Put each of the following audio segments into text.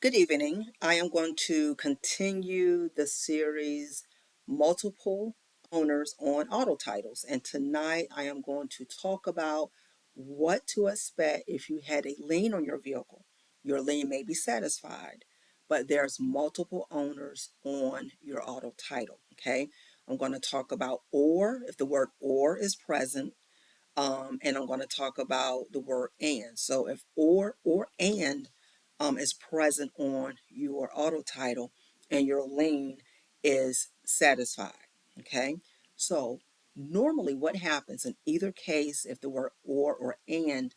Good evening. I am going to continue the series Multiple Owners on Auto Titles. And tonight I am going to talk about what to expect if you had a lien on your vehicle. Your lien may be satisfied, but there's multiple owners on your auto title. Okay. I'm going to talk about or, if the word or is present, and I'm going to talk about the word and. So if or and is present on your auto title and your lien is satisfied. Okay. So normally what happens in either case, if the word or and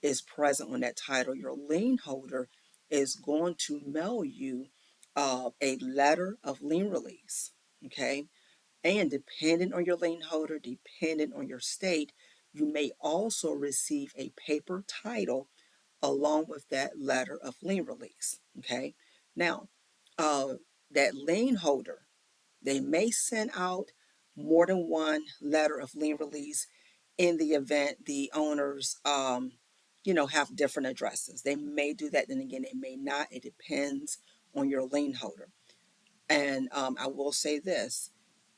is present on that title, your lien holder is going to mail you a letter of lien release. Okay. And depending on your lien holder, depending on your state, you may also receive a paper title along with that letter of lien release. Okay. Now, uh, that lien holder, they may send out more than one letter of lien release in the event the owners, have different addresses. They may do that. Then again, they may not. It depends on your lien holder. And I will say this,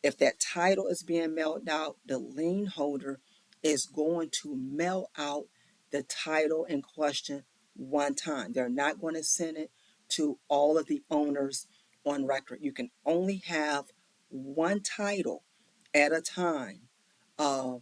if that title is being mailed out, the lien holder is going to mail out the title in question one time. They're not going to send it to all of the owners on record. You can only have one title at a time, uh,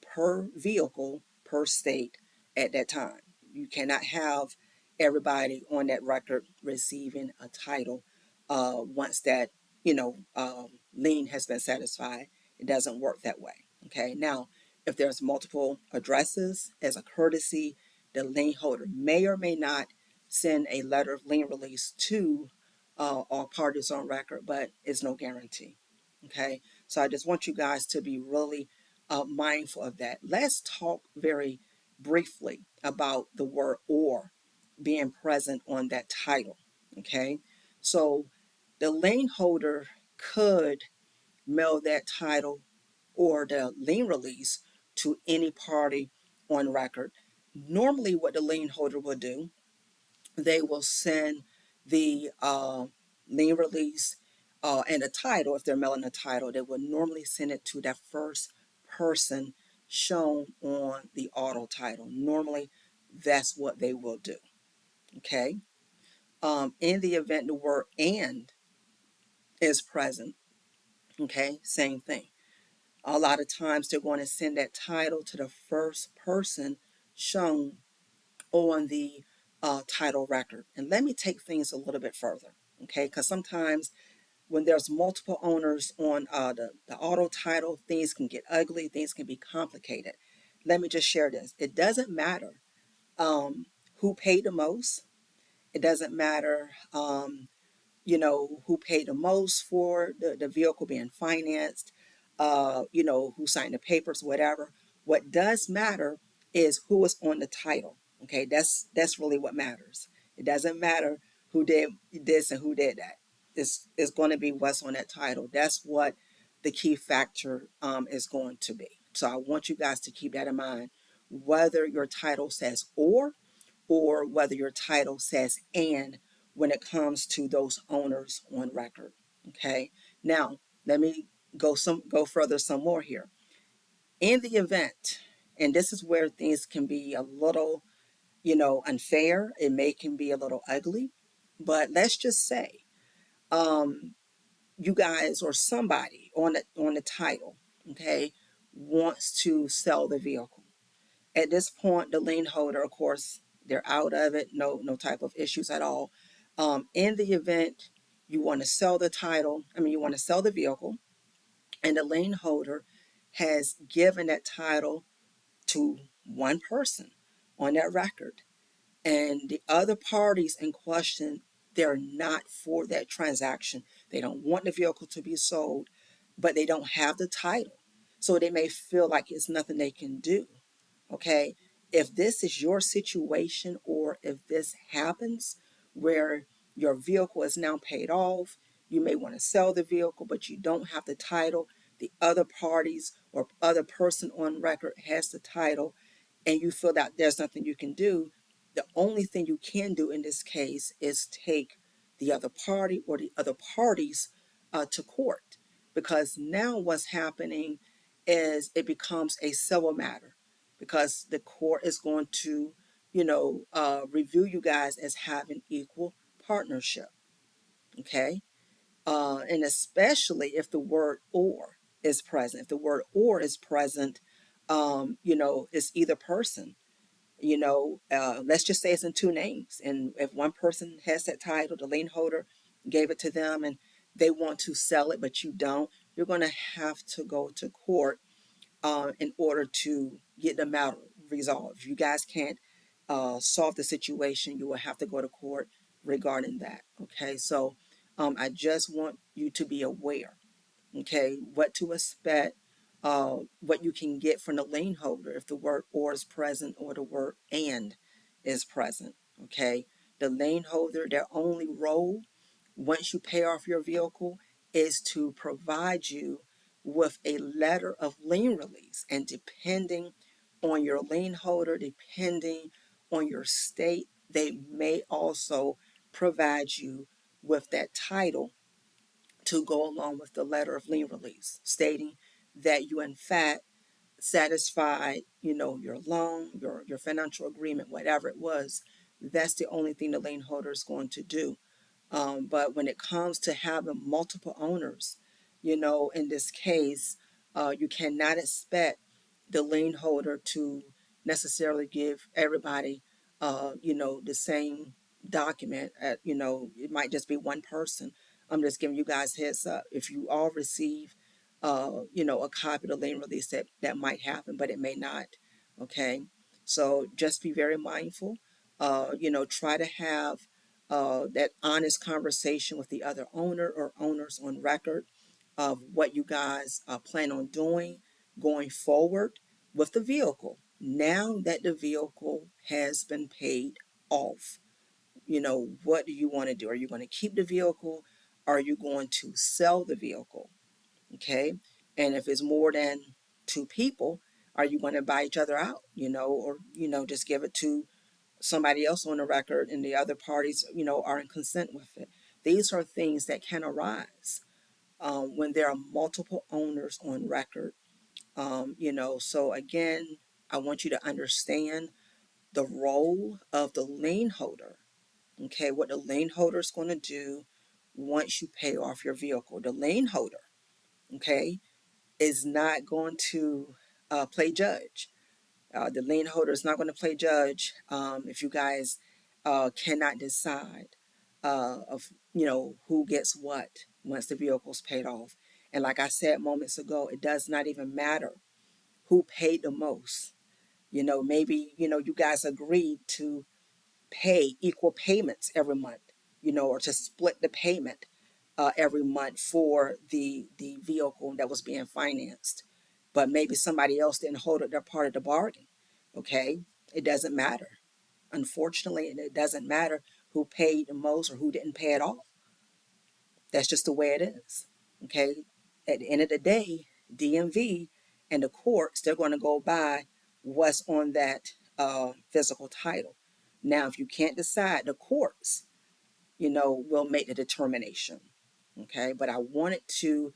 per vehicle, per state at that time. You cannot have everybody on that record receiving a title once that lien has been satisfied. It doesn't work that way. Okay. Now, if there's multiple addresses, as a courtesy, the lien holder may or may not send a letter of lien release to all parties on record, but it's no guarantee. Okay. So I just want you guys to be really mindful of that. Let's talk very briefly about the word or being present on that title. Okay. So the lien holder could mail that title or the lien release to any party on record. Normally, what the lien holder will do, they will send the lien release and the title. If they're mailing a title, they will normally send it to that first person shown on the auto title. Normally, that's what they will do. Okay. In the event the word and is present, okay, same thing. A lot of times they're going to send that title to the first person shown on the title record. And let me take things a little bit further, okay, because sometimes when there's multiple owners on the auto title, things can get ugly, things can be complicated. Let me just share this. It doesn't matter who paid the most. It doesn't matter who paid the most for the vehicle being financed, who signed the papers, whatever. What does matter is who is on the title. Okay, that's really what matters. It doesn't matter who did this and who did that. It's going to be what's on that title. That's what the key factor is going to be. So I want you guys to keep that in mind, whether your title says or whether your title says and when it comes to those owners on record. Okay. Now let me go further some more here. In the event, and this is where things can be a little, unfair. It may can be a little ugly, but let's just say, um, you guys or somebody on the title, okay, wants to sell the vehicle. At this point, the lien holder, of course, they're out of it, no type of issues at all. In the event you want to sell the title, you want to sell the vehicle, and the lien holder has given that title to one person on that record, and the other parties in question, they're not for that transaction. They don't want the vehicle to be sold, but they don't have the title. So they may feel like it's nothing they can do. Okay. If this is your situation, or if this happens where your vehicle is now paid off, you may want to sell the vehicle, but you don't have the title. The other parties or other person on record has the title, and you feel that there's nothing you can do. The only thing you can do in this case is take the other party or the other parties to court, because now what's happening is it becomes a civil matter, because the court is going to, review you guys as having equal partnership. Okay. And especially if the word or is present. If the word or is present, it's either person. Let's just say it's in two names. And if one person has that title, the lien holder gave it to them, and they want to sell it, but you don't, you're going to have to go to court in order to get the matter resolved. If you guys can't solve the situation, you will have to go to court regarding that. Okay, so I just want you to be aware, okay, what to expect, what you can get from the lien holder if the word or is present or the word and is present. Okay, the lien holder, their only role once you pay off your vehicle is to provide you with a letter of lien release. And depending on your lien holder, depending on your state, they may also provide you with that title to go along with the letter of lien release, stating that you in fact satisfied, your loan, your financial agreement, whatever it was. That's the only thing the lien holder is going to do. But when it comes to having multiple owners, in this case, you cannot expect the lien holder to necessarily give everybody, the same document. It might just be one person. I'm just giving you guys heads up. If you all receive, a copy of the lien release, that might happen, but it may not. Okay, so just be very mindful. Try to have that honest conversation with the other owner or owners on record of what you guys plan on doing going forward with the vehicle. Now that the vehicle has been paid off, what do you want to do? Are you going to keep the vehicle? Are you going to sell the vehicle? Okay. And if it's more than two people, are you going to buy each other out, or, just give it to somebody else on the record and the other parties, are in consent with it? These are things that can arise when there are multiple owners on record. So again, I want you to understand the role of the lien holder. Okay, what the lien holder is going to do once you pay off your vehicle. The lien holder, okay, is not going to play judge. The lien holder is not going to play judge if you guys cannot decide of who gets what once the vehicle's paid off. And like I said moments ago, it does not even matter who paid the most. Maybe you guys agreed to pay equal payments every month, or to split the payment every month for the vehicle that was being financed. But maybe somebody else didn't hold up their part of the bargain. Okay, it doesn't matter. Unfortunately, it doesn't matter who paid the most or who didn't pay at all. That's just the way it is. Okay, at the end of the day, DMV and the courts, they're going to go by what's on that physical title. Now, if you can't decide, the courts, will make the determination. Okay, but I wanted to,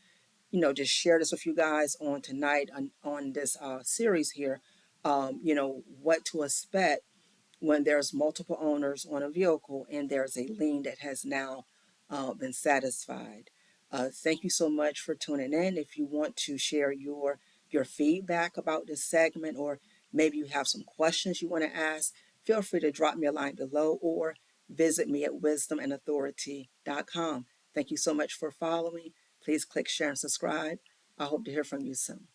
just share this with you guys on tonight on this series here. What to expect when there's multiple owners on a vehicle and there's a lien that has now been satisfied. Thank you so much for tuning in. If you want to share your feedback about this segment, or maybe you have some questions you want to ask, feel free to drop me a line below or visit me at wisdomandauthority.com. Thank you so much for following. Please click share and subscribe. I hope to hear from you soon.